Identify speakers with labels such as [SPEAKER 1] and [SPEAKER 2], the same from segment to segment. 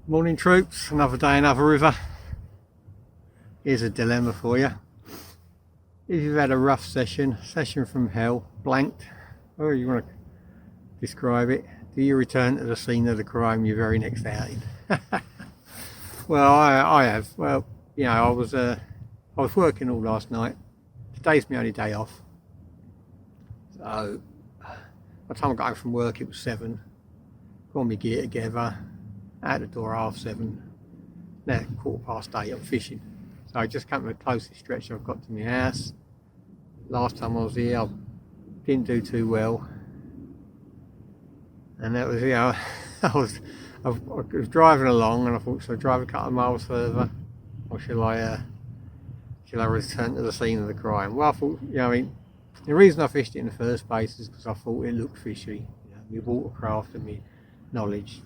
[SPEAKER 1] Morning troops, another day, another river. Here's a dilemma for you. If you've had a rough session from hell, blanked, or you want to describe it, do you return to the scene of the crime your very next outing? Well, I have. Well, you know, I was working all last night. Today's my only day off. So, by the time I got home from work, it was 7. Got my gear together. Out the door 7:30. Now 8:15. I'm fishing. So I just come to the closest stretch I've got to my house. Last time I was here, I didn't do too well, and that was, you know, I was driving along, and I thought, should I drive a couple of miles further, or shall I return to the scene of the crime? Well, I thought, you know, I mean, the reason I fished it in the first place is because I thought it looked fishy. You know, my watercraft and my knowledge.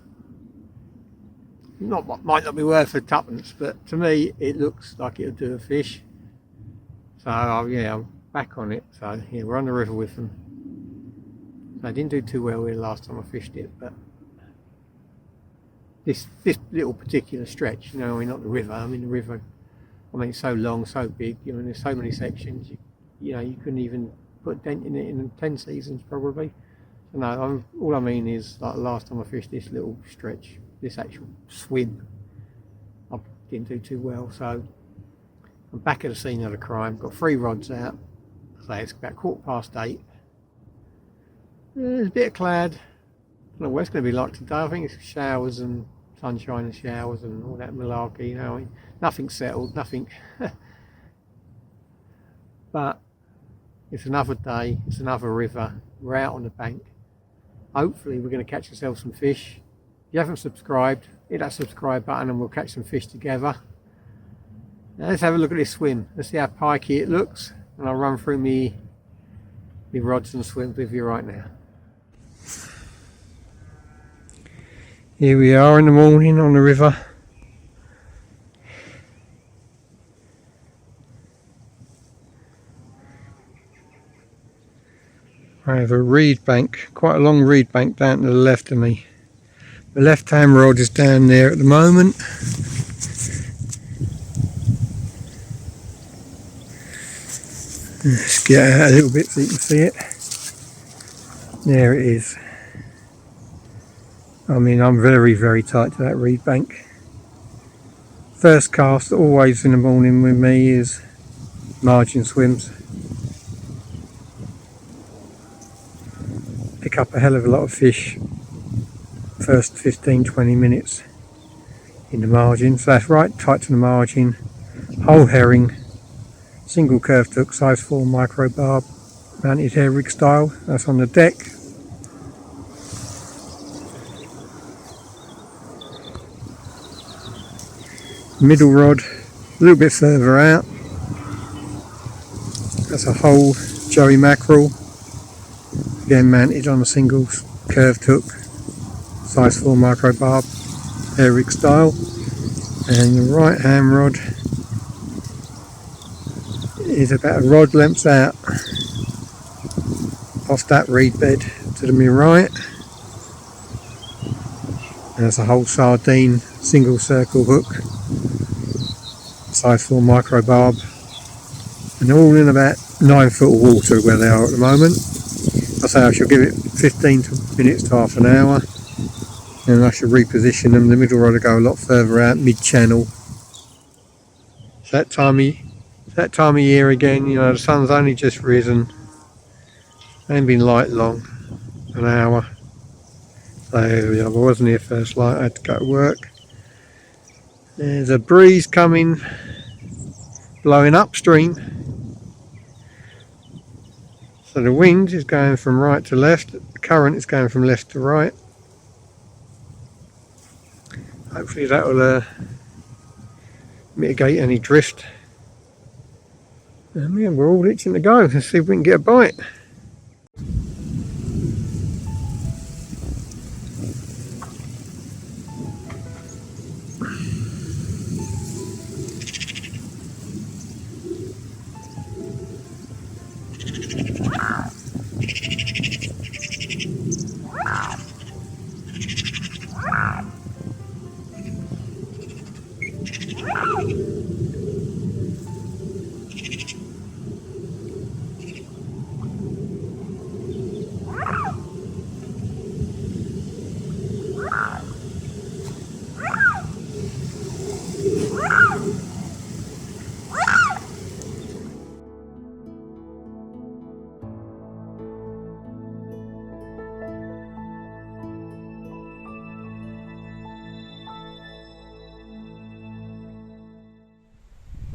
[SPEAKER 1] Might not be worth a tuppence, but to me it looks like it'll do a fish. So yeah, I'm back on it. So yeah, we're on the river with them. I didn't do too well here last time I fished it, but this little particular stretch, you know, I mean, not the river. I mean the river. I mean, it's so long, so big. You know, there's so many sections. You know, you couldn't even put a dent in it in 10 seasons probably. So no, all I mean is like last time I fished this little stretch. This actual swim, I didn't do too well, so I'm back at the scene of the crime. Got 3 rods out. So it's about 8:15. There's a bit of cloud. I don't know what it's going to be like today. I think it's showers and sunshine and showers and all that malarkey. You know, nothing's settled, nothing. But it's another day. It's another river. We're out on the bank. Hopefully, we're going to catch ourselves some fish. If you haven't subscribed, hit that subscribe button and we'll catch some fish together. Now let's have a look at this swim. Let's see how pikey it looks, and I'll run through me rods and swims with you right now. Here we are in the morning on the river. I have a reed bank, quite a long reed bank down to the left of me. The left hand rod is down there at the moment. Let's get out a little bit so you can see it. There it is. I mean, I'm very, very tight to that reed bank. First cast always in the morning with me is margin swims. Pick up a hell of a lot of fish. First 15-20 minutes in the margin, so that's right tight to the margin. Whole herring, single curved hook, size 4 micro barb, mounted hair rig style. That's on the deck. Middle rod a little bit further out. That's a whole joey mackerel, again mounted on a single curved hook, size 4 micro barb, hair rig style. And the right hand rod is about a rod length out off that reed bed to the right. And there's a whole sardine single circle hook, size 4 micro barb, and all in about 9 foot of water where they are at the moment. I say I shall give it 15 minutes to half an hour. And I should reposition them. The middle rod will go a lot further out, mid-channel. It's that time of year again. You know, the sun's only just risen. Ain't been light long, an hour. So I wasn't here first light. I had to go to work. There's a breeze coming, blowing upstream. So the wind is going from right to left. The current is going from left to right. Hopefully that will mitigate any drift. And yeah, we're all itching to go. Let's see if we can get a bite.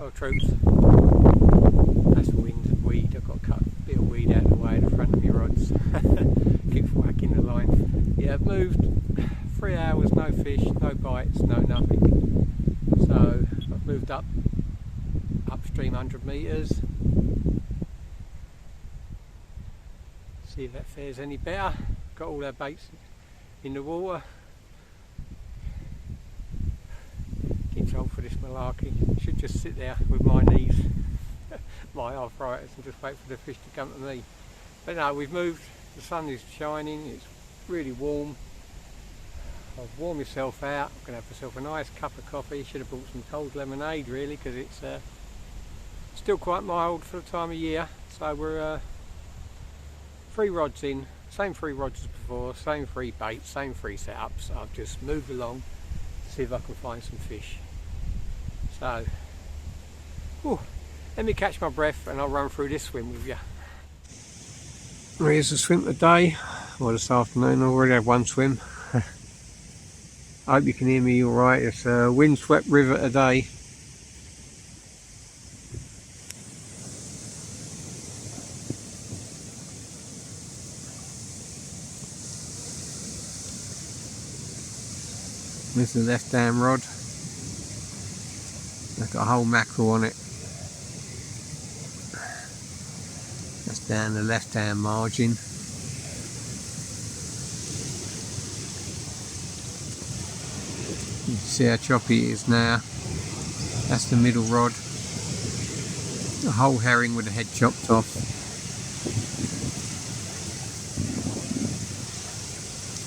[SPEAKER 1] Well troops, that's weed. I've got to cut a bit of weed out of the way at the front of my rods. Keep whacking the line. Yeah, I've moved 3 hours, no fish, no bites, no nothing. So I've moved upstream 100 metres. See if that fares any better. Got all our baits in the water. Getting old for this malarkey. Should just sit there with my knees, my arthritis, and just wait for the fish to come to me. But no, we've moved. The sun is shining. It's really warm. I've warmed myself out. I'm going to have myself a nice cup of coffee. Should have brought some cold lemonade really, because it's still quite mild for the time of year. So we're 3 rods in, same 3 rods as before, same 3 baits, same 3 setups. I've just moved along to see if I can find some fish. So, let me catch my breath and I'll run through this swim with you. Here's the swim today, or this afternoon. I already had one swim. I hope you can hear me alright. It's a windswept river today. This is the left hand rod. I've got a whole mackerel on it. That's down the left hand margin. You can see how choppy it is now. That's the middle rod. A whole herring with the head chopped off.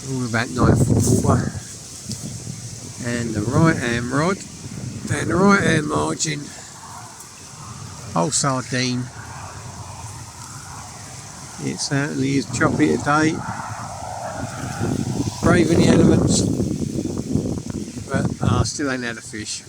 [SPEAKER 1] All about 9 foot water. And the right hand rod, down the right hand margin, whole sardine. It certainly is choppy today, braving the elements, but I still ain't had a fish.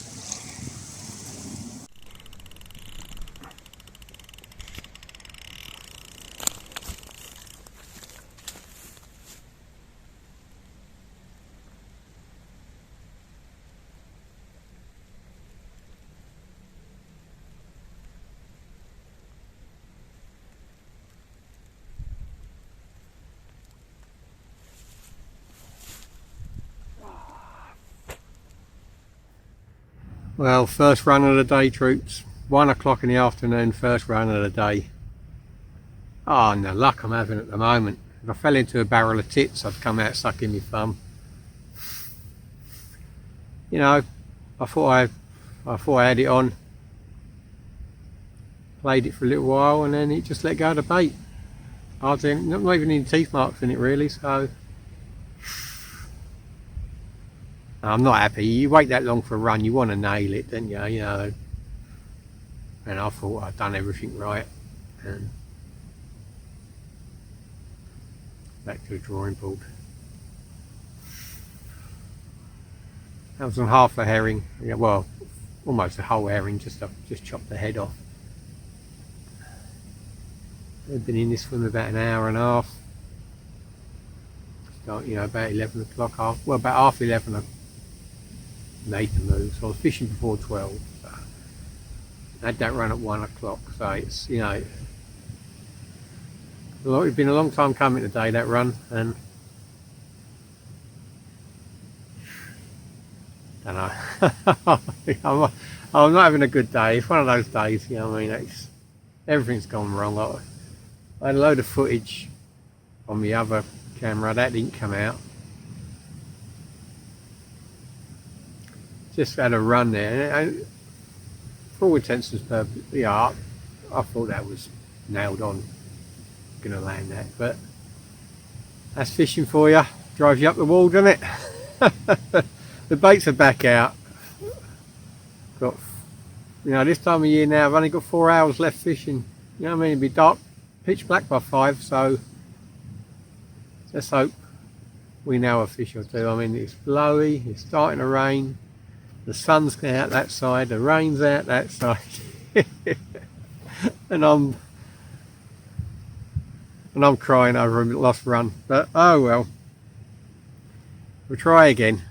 [SPEAKER 1] Well, first run of the day, troops. 1 o'clock in the afternoon, first run of the day. Oh, and the luck I'm having at the moment. If I fell into a barrel of tits, I'd come out sucking my thumb. You know, I thought I had it on. Played it for a little while, and then it just let go of the bait. Not even any teeth marks in it really, so I'm not happy. You wait that long for a run, you want to nail it, don't you? You know. And I thought I'd done everything right, and back to the drawing board. That was on half a herring. Yeah, well, almost a whole herring. Just chopped the head off. I've been in this swim about an hour and a half. Start, you know, about 11 o'clock. Well, about half 11. I made the move, so I was fishing before 12. So I had that run at 1 o'clock. So it's, you know, it's been a long time coming today, that run, and I don't know. I'm not having a good day. It's one of those days, you know what I mean? Everything's gone wrong. I had a load of footage on the other camera that didn't come out. Just had a run there, and for all intents and purposes, yeah, I thought that was nailed on. Gonna land that, but that's fishing for you. Drives you up the wall, doesn't it? The baits are back out. Got, you know, this time of year now, I've only got 4 hours left fishing. You know what I mean? It'll be dark, pitch black by 5, so let's hope we know a fish or two. I mean, it's blowy, it's starting to rain, the sun's out that side, the rain's out that side, and I'm crying over a lost run. But oh well, we'll try again.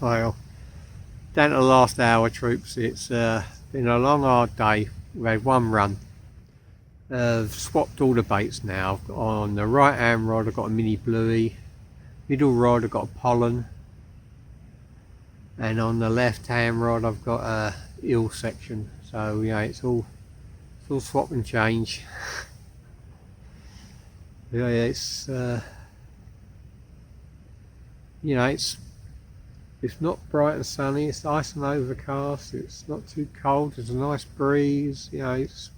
[SPEAKER 1] Well, down to the last hour, troops. It's been a long, hard day. We've had one run. I've swapped all the baits now. On the right hand rod, I've got a mini bluey. Middle rod, I've got a pollen. And on the left hand rod, I've got a eel section. So yeah, it's all swap and change. Yeah, it's you know, it's not bright and sunny. It's nice and overcast. It's not too cold. There's a nice breeze. You know, it's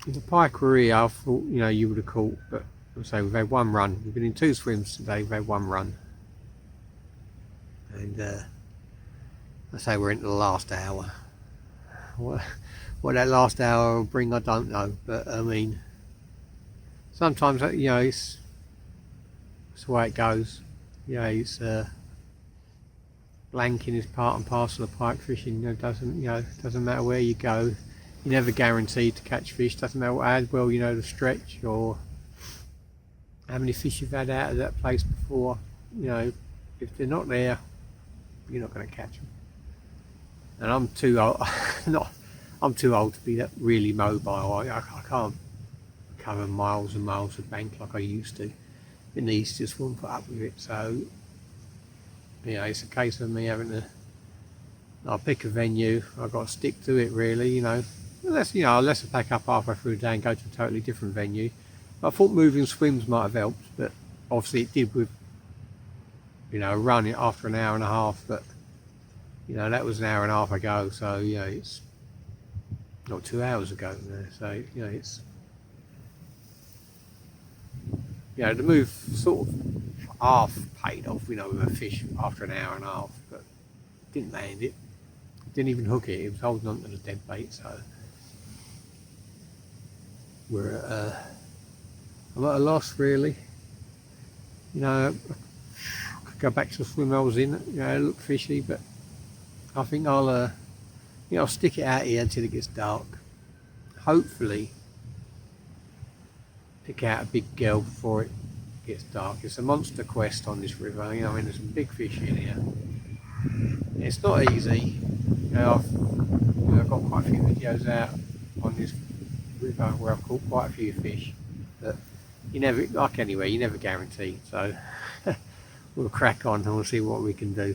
[SPEAKER 1] the pike were here, I thought, you know, you would have caught, but so we've had one run. We've been in 2 swims today. We've had one run, and I say we're into the last hour. What that last hour will bring, I don't know, but I mean, sometimes, you know, it's the way it goes. You know, it's blanking is part and parcel of pike fishing. You know, doesn't matter where you go. You're never guaranteed to catch fish. Doesn't matter how well you know the stretch or how many fish you've had out of that place before. You know, if they're not there, you're not going to catch them. And I'm too old. I'm too old to be that really mobile. I can't cover miles and miles of bank like I used to. My knees just won't put up with it. So, you know, it's a case of me having to. I'll pick a venue. I've got to stick to it, really. You know, unless I pack up halfway through the day and go to a totally different venue. I thought moving swims might have helped, but obviously it did with, you know, running after an hour and a half. But you know, that was an hour and a half ago. So you know, it's not 2 hours ago. You know, so you know, it's. You know, the move sort of half paid off, you know, with a fish after an hour and a half, but didn't land it. Didn't even hook it. It was holding on to the dead bait, so we're I'm at a loss, really. You know, I could go back to the swim I was in. You know, it looked fishy, but I think I'll stick it out here until it gets dark. Hopefully pick out a big girl before it gets dark. It's a monster quest on this river. You know, I mean, there's some big fish in here. It's not easy. You know, I've got quite a few videos out on this river where I've caught quite a few fish, but you never, like anywhere, you never guarantee. So we'll crack on and we'll see what we can do.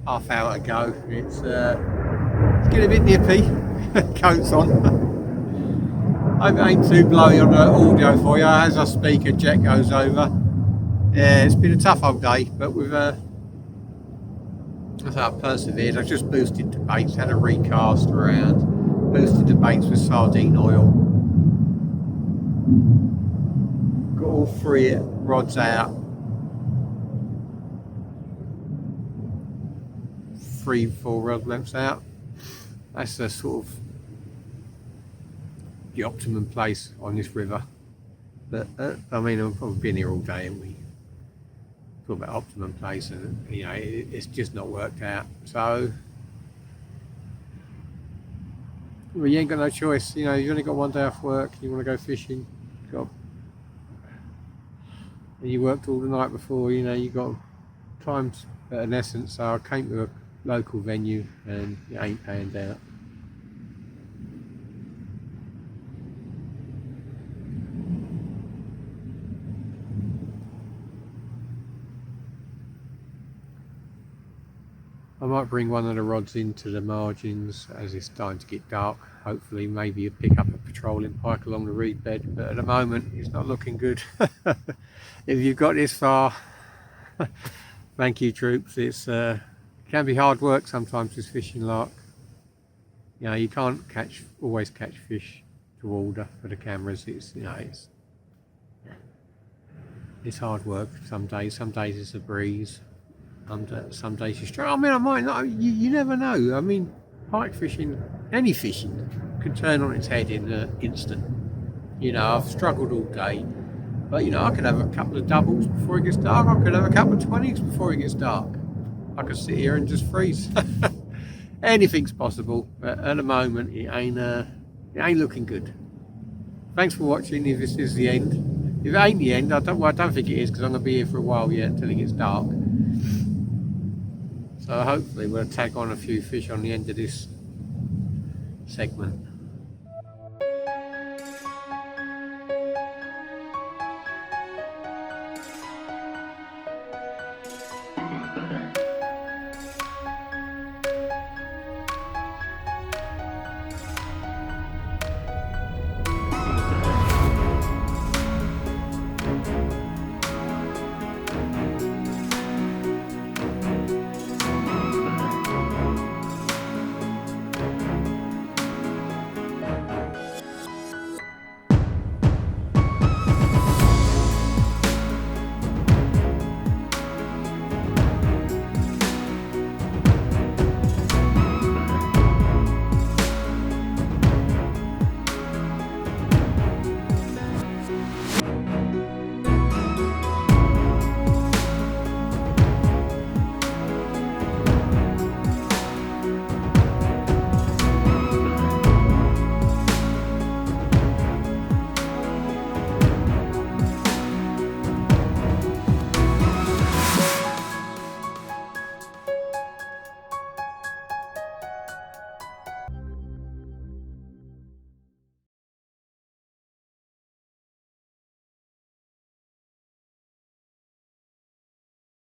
[SPEAKER 1] Half hour to go. It's getting a bit nippy. Coat's on. Hope it ain't too blowy on the audio for you. As I speak, a jet goes over. Yeah, it's been a tough old day, but we've I've persevered. I've just boosted the baits, had a recast around, boosted the baits with sardine oil. Got all 3 rods out. 3-4 rod lengths out. That's the sort of the optimum place on this river. But I mean, I've probably been here all day, and we talk about optimum place, and you know, it's just not worked out. So well, you ain't got no choice. You know, you've only got one day off work. You want to go fishing, and you worked all the night before. You know, you got times in essence. So I came to a local venue, and it ain't panned out. I might bring one of the rods into the margins as it's starting to get dark. Hopefully, maybe you pick up a patrolling pike along the reed bed, but at the moment, it's not looking good. If you've got this far, thank you, troops. It's can be hard work sometimes, this fishing lark. You know, you can't always catch fish to order for the cameras. It's, you know, it's hard work some days. Some days it's a breeze. Some days you struggle. I mean, I might not. You never know. I mean, pike fishing, any fishing, can turn on its head in an instant. You know, I've struggled all day, but you know, I could have a couple of doubles before it gets dark. I could have a couple of 20s before it gets dark. I could sit here and just freeze. Anything's possible, but at the moment it ain't looking good. Thanks for watching. If this is the end, if it ain't the end, I don't think it is, because I'm gonna be here for a while yet until it gets dark. So hopefully we'll tag on a few fish on the end of this segment.